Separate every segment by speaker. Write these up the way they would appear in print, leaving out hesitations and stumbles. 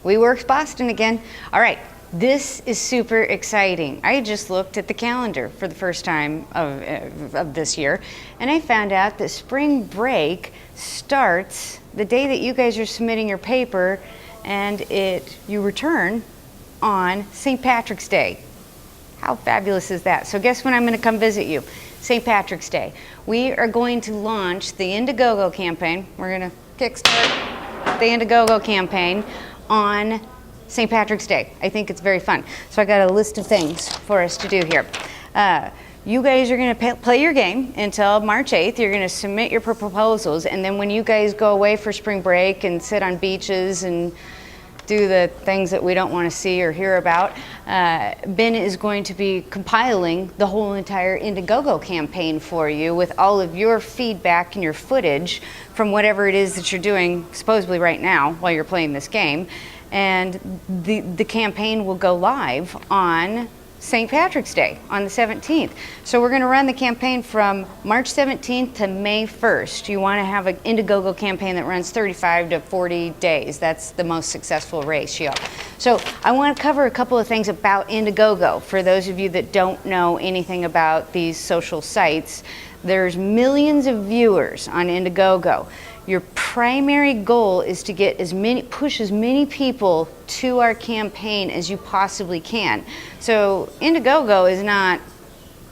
Speaker 1: We Works Boston again. All right, this is super exciting. I just looked at the calendar for the first time of this year, and I found out that spring break starts the day that you guys are submitting your paper, and you return on St. Patrick's Day. How fabulous is that? So guess when I'm going to come visit you? St. Patrick's Day. We are going to launch the Indiegogo campaign. We're going to kickstart the Indiegogo campaign on St. Patrick's Day. I think it's very fun. So I got a list of things for us to do here. You guys are going to play your game until March 8th. You're going to submit your proposals, and then when you guys go away for spring break and sit on beaches and do the things that we don't want to see or hear about, Ben is going to be compiling the whole entire Indiegogo campaign for you with all of your feedback and your footage from whatever it is that you're doing supposedly right now while you're playing this game. And the campaign will go live on St. Patrick's Day on the 17th. So we're going to run the campaign from March 17th to May 1st. You want to have an Indiegogo campaign that runs 35 to 40 days. That's the most successful ratio. So I want to cover a couple of things about Indiegogo. For those of you that don't know anything about these social sites, there's millions of viewers on Indiegogo. Your primary goal is to get push as many people to our campaign as you possibly can. So Indiegogo is not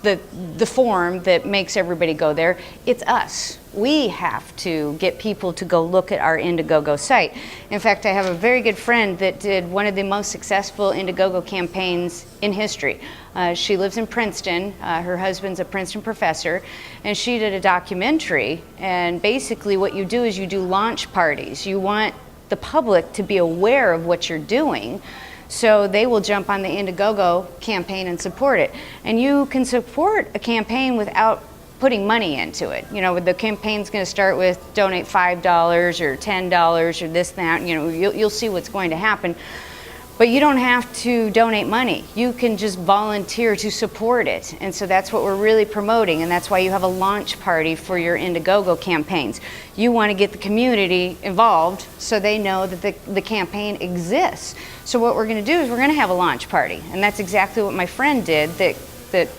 Speaker 1: the forum that makes everybody go there. It's us. We have to get people to go look at our Indiegogo site. In fact, I have a very good friend that did one of the most successful Indiegogo campaigns in history. She lives in Princeton. Her husband's a Princeton professor, and she did a documentary. And basically what you do is you do launch parties. You want the public to be aware of what you're doing, so they will jump on the Indiegogo campaign and support it. And you can support a campaign without putting money into it. You know, the campaign's going to start with donate $5 or $10 or this, that. You know, you'll see what's going to happen. But you don't have to donate money. You can just volunteer to support it. And so that's what we're really promoting, and that's why you have a launch party for your Indiegogo campaigns. You want to get the community involved so they know that the campaign exists. So what we're going to do is we're going to have a launch party, and that's exactly what my friend did that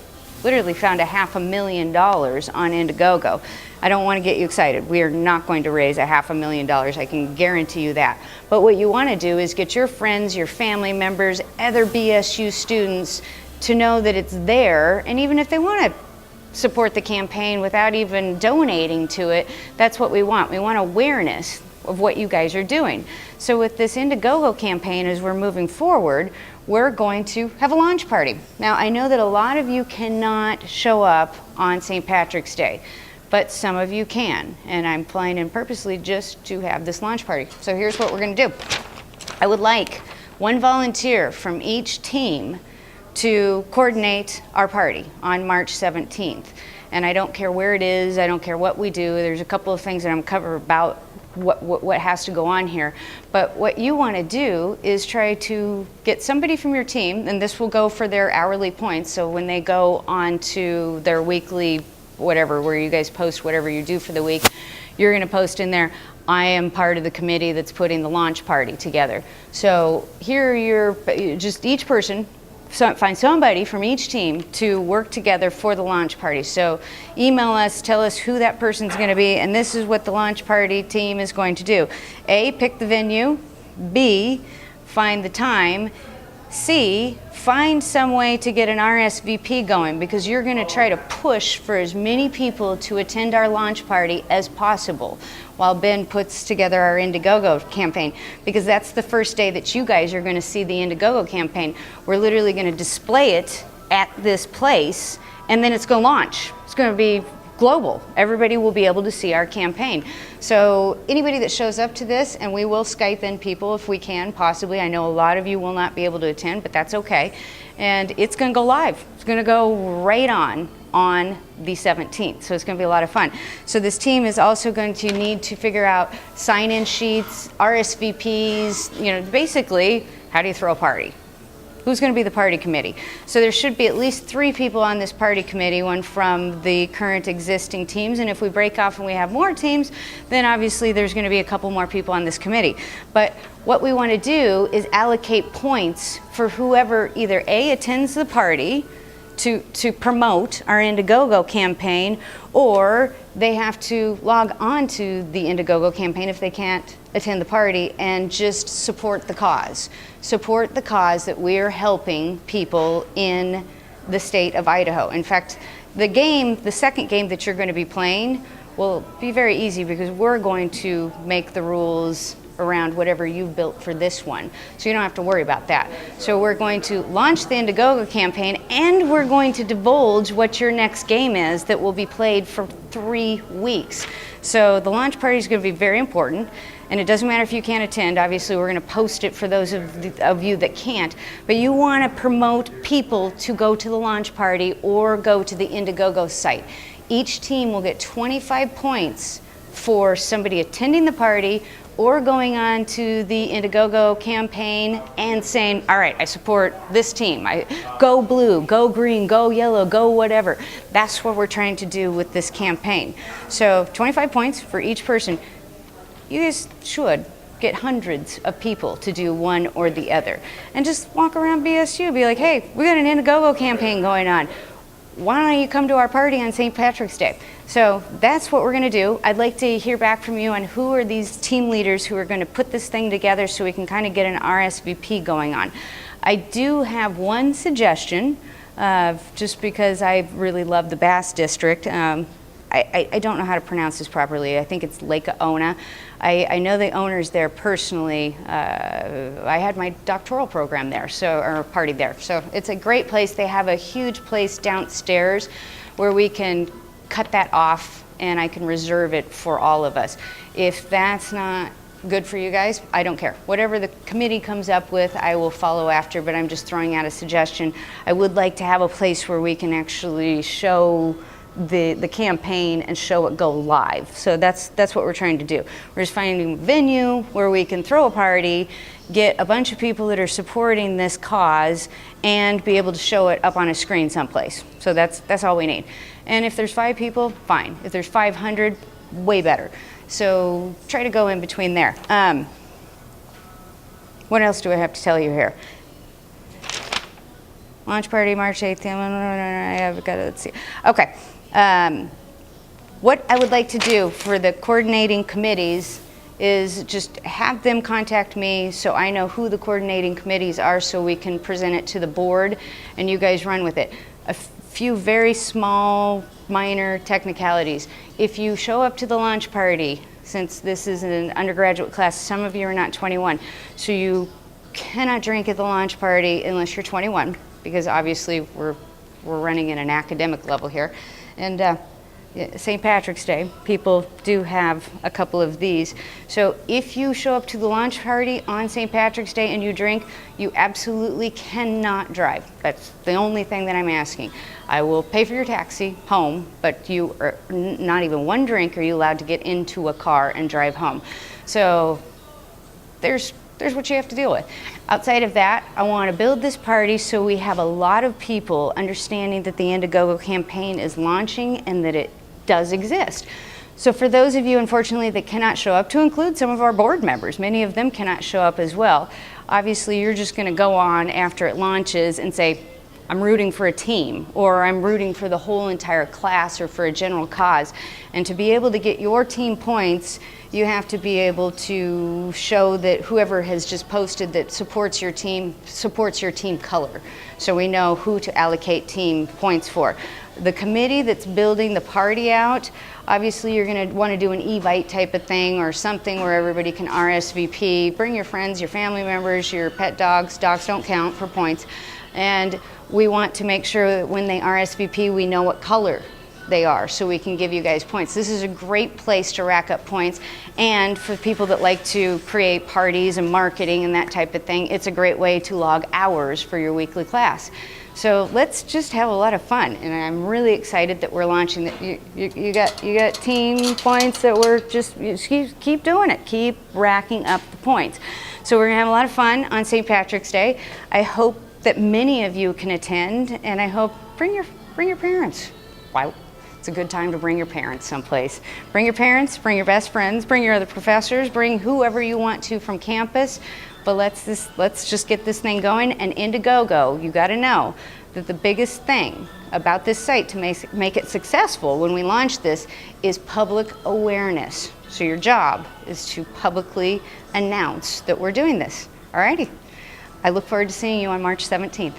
Speaker 1: literally found $500,000 on Indiegogo. I don't want to get you excited. We are not going to raise $500,000. I can guarantee you that. But what you want to do is get your friends, your family members, other BSU students to know that it's there. And even if they want to support the campaign without even donating to it, that's what we want. We want awareness of what you guys are doing. So with this Indiegogo campaign, as we're moving forward, we're going to have a launch party. Now, I know that a lot of you cannot show up on St. Patrick's Day, but some of you can, and I'm flying in purposely just to have this launch party. So here's what we're going to do. I would like one volunteer from each team to coordinate our party on March 17th. And I don't care where it is, I don't care what we do. There's a couple of things that I'm covering about what has to go on here. But what you want to do is try to get somebody from your team, and this will go for their hourly points. So when they go on to their weekly whatever, where you guys post whatever you do for the week, you're going to post in there, I am part of the committee that's putting the launch party together. So here you're just each person, find somebody from each team to work together for the launch party. So email us, tell us who that person's going to be, and this is what the launch party team is going to do. A, pick the venue. B, find the time. C, find some way to get an RSVP going, because you're going to try to push for as many people to attend our launch party as possible while Ben puts together our Indiegogo campaign, because that's the first day that you guys are going to see the Indiegogo campaign. We're literally going to display it at this place, and then it's going to launch. It's going to be global. Everybody will be able to see our campaign. So anybody that shows up to this, and we will Skype in people if we can, possibly. I know a lot of you will not be able to attend, but that's okay. And it's going to go live. It's going to go right on the 17th. So it's going to be a lot of fun. So this team is also going to need to figure out sign-in sheets, RSVPs, you know, basically, how do you throw a party? who's going to be the party committee. So there should be at least 3 people on this party committee, one from the current existing teams, and if we break off and we have more teams, then obviously there's going to be a couple more people on this committee. But what we want to do is allocate points for whoever either A, attends the party to promote our Indiegogo campaign, or they have to log on to the Indiegogo campaign if they can't attend the party and just support the cause. Support the cause that we're helping people in the state of Idaho. In fact, the second game that you're going to be playing will be very easy because we're going to make the rules around whatever you've built for this one. So you don't have to worry about that. So we're going to launch the Indiegogo campaign, and we're going to divulge what your next game is that will be played for 3 weeks. So the launch party is going to be very important, and it doesn't matter if you can't attend. Obviously, we're going to post it for those of you that can't, but you want to promote people to go to the launch party or go to the Indiegogo site. Each team will get 25 points for somebody attending the party or going on to the Indiegogo campaign and saying, all right, I support this team. Go blue, go green, go yellow, go whatever. That's what we're trying to do with this campaign. So 25 points for each person. You guys should get hundreds of people to do one or the other. And just walk around BSU, be like, hey, we got an Indiegogo campaign going on. Why don't you come to our party on St. Patrick's Day? So that's what we're going to do. I'd like to hear back from you on who are these team leaders who are going to put this thing together so we can kind of get an RSVP going on. I do have one suggestion, just because I really love the Bass District. I don't know how to pronounce this properly. I think it's Lake Ona. I know the owners there personally. I had my doctoral program there, or party there. So it's a great place. They have a huge place downstairs where we can cut that off and I can reserve it for all of us. If that's not good for you guys, I don't care. Whatever the committee comes up with, I will follow after, but I'm just throwing out a suggestion. I would like to have a place where we can actually show the campaign and show it go live. So that's what we're trying to do. We're just finding a venue where we can throw a party, get a bunch of people that are supporting this cause, and be able to show it up on a screen someplace. So that's all we need. And if there's 5 people, fine. If there's 500, way better. So try to go in between there. What else do I have to tell you here? Launch party, March 8th. Let's see. Okay. What I would like to do for the coordinating committees is just have them contact me so I know who the coordinating committees are so we can present it to the board and you guys run with it. A few very small, minor technicalities. If you show up to the launch party, since this is an undergraduate class, some of you are not 21, so you cannot drink at the launch party unless you're 21, because obviously we're running at an academic level here. And St. Patrick's Day, people do have a couple of these. So if you show up to the launch party on St. Patrick's Day and you drink, you absolutely cannot drive. That's the only thing that I'm asking. I will pay for your taxi home, but you are not even one drink are you allowed to get into a car and drive home. So there's what you have to deal with. Outside of that, I want to build this party so we have a lot of people understanding that the Indiegogo campaign is launching and that it does exist. So for those of you, unfortunately, that cannot show up, to include some of our board members, many of them cannot show up as well. Obviously, you're just going to go on after it launches and say, I'm rooting for a team, or I'm rooting for the whole entire class, or for a general cause. And to be able to get your team points, you have to be able to show that whoever has just posted that supports your team color. So we know who to allocate team points for. The committee that's building the party out, obviously you're going to want to do an Evite type of thing or something where everybody can RSVP. Bring your friends, your family members, your pet dogs. Dogs don't count for points. And we want to make sure that when they RSVP, we know what color they are, so we can give you guys points. This is a great place to rack up points, and for people that like to create parties and marketing and that type of thing, it's a great way to log hours for your weekly class. So let's just have a lot of fun, and I'm really excited that we're launching that. You got team points that we're just keep doing it, keep racking up the points. So we're gonna have a lot of fun on St. Patrick's Day. I hope that many of you can attend, and I hope bring your parents. Why? It's a good time to bring your parents someplace. Bring your parents, bring your best friends, bring your other professors, bring whoever you want to from campus. But let's just get this thing going. And Indiegogo, you got to know that the biggest thing about this site to make it successful when we launch this is public awareness. So your job is to publicly announce that we're doing this. Alrighty. I look forward to seeing you on March 17th.